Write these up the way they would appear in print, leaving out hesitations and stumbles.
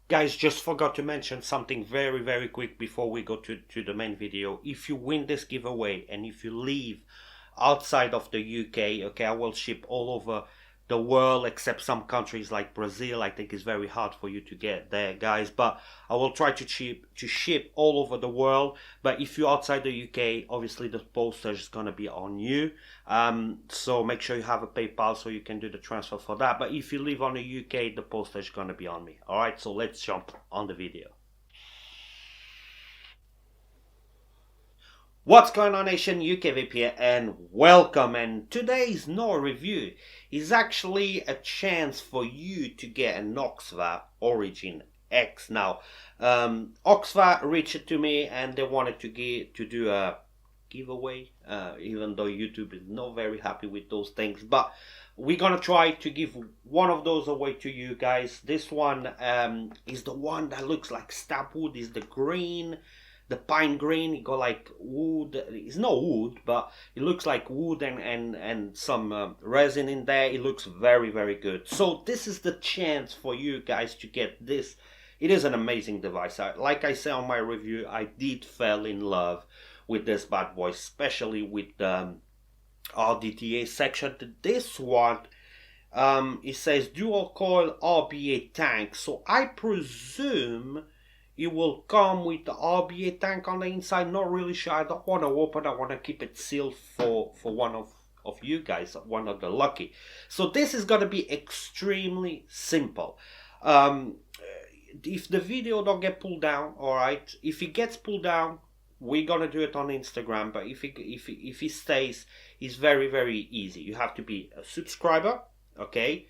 Guys, just forgot to mention something very quick before we go to the main video. If you win this giveaway and if you leave outside of the UK, okay, I will ship all over the world except some countries like Brazil. I think it's very hard for you to get there, guys, but I will try to ship all over the world. But if you're outside the UK, obviously the postage is gonna be on you, so make sure you have a PayPal so you can do the transfer for that. But if you live on the UK, the postage is gonna be on me. All right, so let's jump on the video. What's going on, nation? ukvapeuk here and welcome. And today's no review is actually a chance for you to get an Oxva Origin X. Now Oxva reached to me and they wanted to do a giveaway, even though YouTube is not very happy with those things, but we're gonna try to give one of those away to you guys. This one is the one that looks like stab wood, is the green, the pine green. It got like wood, it's not wood, but it looks like wood and some resin in there. It looks very good. So this is the chance for you guys to get this. It is an amazing device. Like I said on my review, I did fall in love with this bad boy, especially with the RDTA section. This one, it says dual coil RBA tank, so I presume it will come with the RBA tank on the inside. Not really sure. I don't want to open. I want to keep it sealed for one of you guys, one of the lucky. So this is going to be extremely simple. If the video don't get pulled down, all right. If it gets pulled down, we're gonna do it on Instagram. But if it stays, it's very easy. You have to be a subscriber, okay?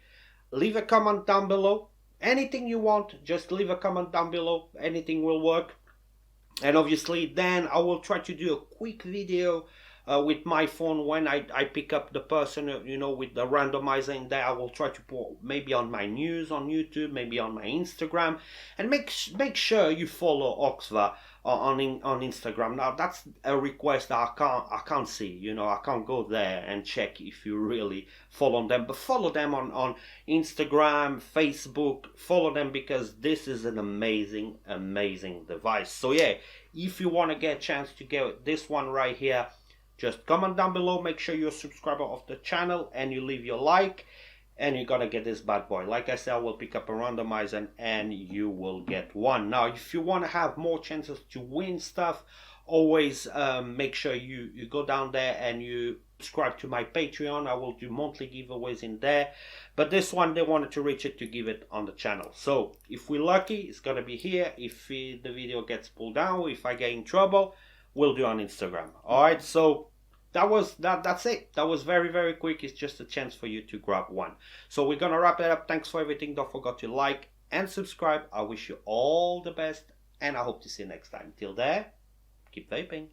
Leave a comment down below. Anything you want, just leave a comment down below. Anything will work. And obviously then I will try to do a quick video with my phone when I pick up the person, you know, with the randomizer in there. I will try to put maybe on my news on YouTube, maybe on my Instagram, and make sure you follow Oxva on Instagram. Now that's a request that I can't see, you know, I can't go there and check if you really follow them, but follow them on Instagram, Facebook. Follow them because this is an amazing device. So yeah, if you want to get a chance to get this one right here, just comment down below, make sure you're a subscriber of the channel and you leave your like, and you're gonna get this bad boy. Like I said, I will pick up a randomizer and you will get one. Now if you want to have more chances to win stuff, always make sure you go down there and you subscribe to my Patreon. I will do monthly giveaways in there, but this one they wanted to reach it to give it on the channel. So if we're lucky, it's gonna be here. If the video gets pulled down, if I get in trouble, we'll do on Instagram. All right, so that's it. That was very quick. It's just a chance for you to grab one. So we're gonna wrap it up. Thanks for everything. Don't forget to like and subscribe. I wish you all the best and I hope to see you next time. Till there, keep vaping.